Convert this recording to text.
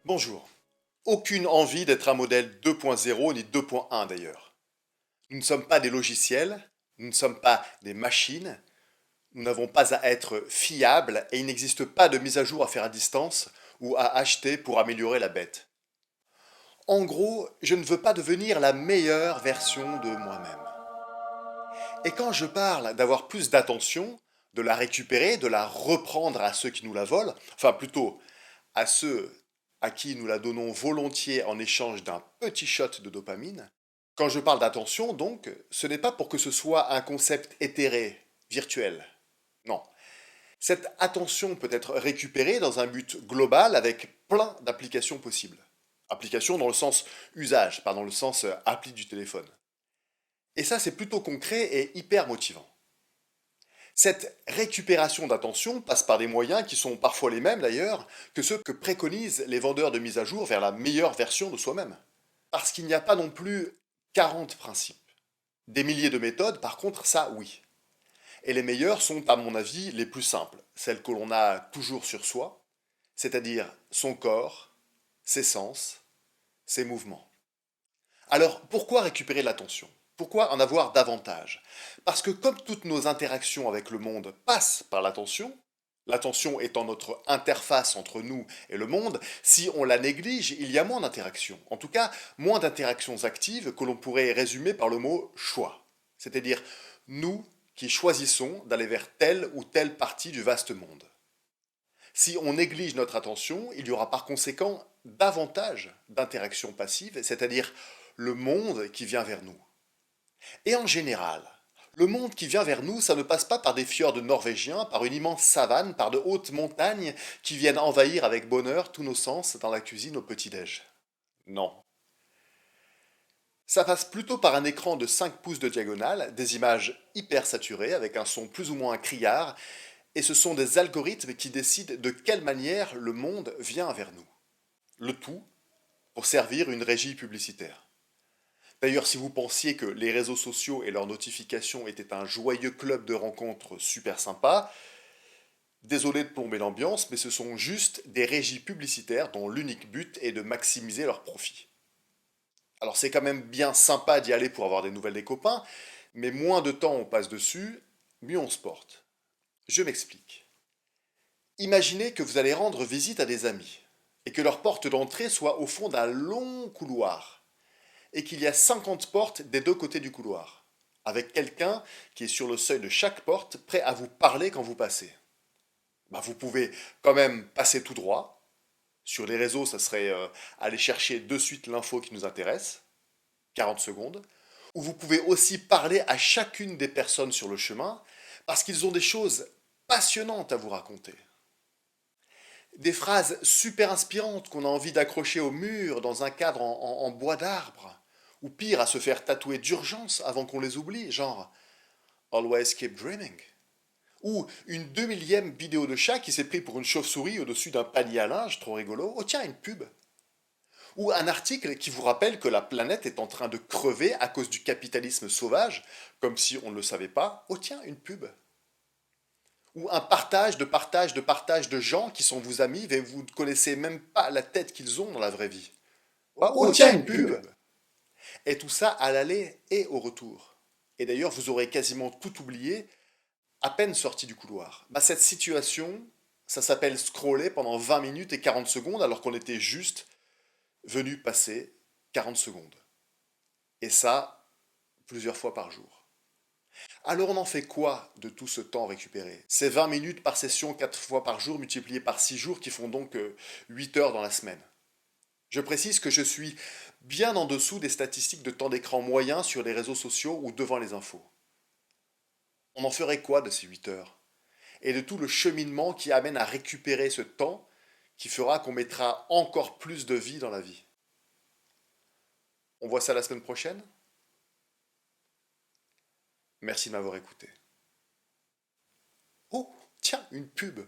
Bonjour. Aucune envie d'être un modèle 2.0 ni 2.1 d'ailleurs. Nous ne sommes pas des logiciels, nous ne sommes pas des machines, nous n'avons pas à être fiables et il n'existe pas de mise à jour à faire à distance ou à acheter pour améliorer la bête. En gros, je ne veux pas devenir la meilleure version de moi-même. Et quand je parle d'avoir plus d'attention, de la récupérer, de la reprendre à ceux qui nous la volent, enfin plutôt à ceux à qui nous la donnons volontiers en échange d'un petit shot de dopamine. Quand je parle d'attention, donc, ce n'est pas pour que ce soit un concept éthéré, virtuel. Non. Cette attention peut être récupérée dans un but global avec plein d'applications possibles. Applications dans le sens usage, pas dans le sens appli du téléphone. Et ça, c'est plutôt concret et hyper motivant. Cette récupération d'attention passe par des moyens qui sont parfois les mêmes d'ailleurs que ceux que préconisent les vendeurs de mise à jour vers la meilleure version de soi-même. Parce qu'il n'y a pas non plus 40 principes. Des milliers de méthodes, par contre, ça oui. Et les meilleures sont, à mon avis, les plus simples, celles que l'on a toujours sur soi, c'est-à-dire son corps, ses sens, ses mouvements. Alors, pourquoi récupérer l'attention? Pourquoi en avoir davantage? Parce que comme toutes nos interactions avec le monde passent par l'attention étant notre interface entre nous et le monde, si on la néglige, il y a moins d'interactions. En tout cas, moins d'interactions actives que l'on pourrait résumer par le mot choix. C'est-à-dire nous qui choisissons d'aller vers telle ou telle partie du vaste monde. Si on néglige notre attention, il y aura par conséquent davantage d'interactions passives, c'est-à-dire le monde qui vient vers nous. Et en général, le monde qui vient vers nous, ça ne passe pas par des fjords norvégiens, par une immense savane, par de hautes montagnes qui viennent envahir avec bonheur tous nos sens dans la cuisine au petit-déj. Non. Ça passe plutôt par un écran de 5 pouces de diagonale, des images hyper saturées avec un son plus ou moins criard, et ce sont des algorithmes qui décident de quelle manière le monde vient vers nous. Le tout pour servir une régie publicitaire. D'ailleurs, si vous pensiez que les réseaux sociaux et leurs notifications étaient un joyeux club de rencontres super sympa, désolé de plomber l'ambiance, mais ce sont juste des régies publicitaires dont l'unique but est de maximiser leurs profits. Alors c'est quand même bien sympa d'y aller pour avoir des nouvelles des copains, mais moins de temps on passe dessus, mieux on se porte. Je m'explique. Imaginez que vous allez rendre visite à des amis, et que leur porte d'entrée soit au fond d'un long couloir, et qu'il y a 50 portes des deux côtés du couloir, avec quelqu'un qui est sur le seuil de chaque porte, prêt à vous parler quand vous passez. Vous pouvez quand même passer tout droit. Sur les réseaux, ça serait aller chercher de suite l'info qui nous intéresse, 40 secondes. Ou vous pouvez aussi parler à chacune des personnes sur le chemin, parce qu'ils ont des choses passionnantes à vous raconter. Des phrases super inspirantes qu'on a envie d'accrocher au mur dans un cadre en bois d'arbre. Ou pire, à se faire tatouer d'urgence avant qu'on les oublie, genre Always keep dreaming. Ou une 2000e vidéo de chat qui s'est pris pour une chauve-souris au-dessus d'un panier à linge, trop rigolo. Oh tiens, une pub. Ou un article qui vous rappelle que la planète est en train de crever à cause du capitalisme sauvage, comme si on ne le savait pas. Oh tiens, une pub. Ou un partage de gens qui sont vos amis et vous ne connaissez même pas la tête qu'ils ont dans la vraie vie. Oh tiens, une pub. Et tout ça à l'aller et au retour. Et d'ailleurs, vous aurez quasiment tout oublié à peine sorti du couloir. Cette situation, ça s'appelle scroller pendant 20 minutes et 40 secondes alors qu'on était juste venu passer 40 secondes. Et ça, plusieurs fois par jour. Alors on en fait quoi de tout ce temps récupéré? C'est 20 minutes par session 4 fois par jour multiplié par 6 jours qui font donc 8 heures dans la semaine. Je précise que je suis bien en dessous des statistiques de temps d'écran moyen sur les réseaux sociaux ou devant les infos. On en ferait quoi de ces 8 heures? Et de tout le cheminement qui amène à récupérer ce temps qui fera qu'on mettra encore plus de vie dans la vie. On voit ça la semaine prochaine? Merci de m'avoir écouté. Oh, tiens, une pub.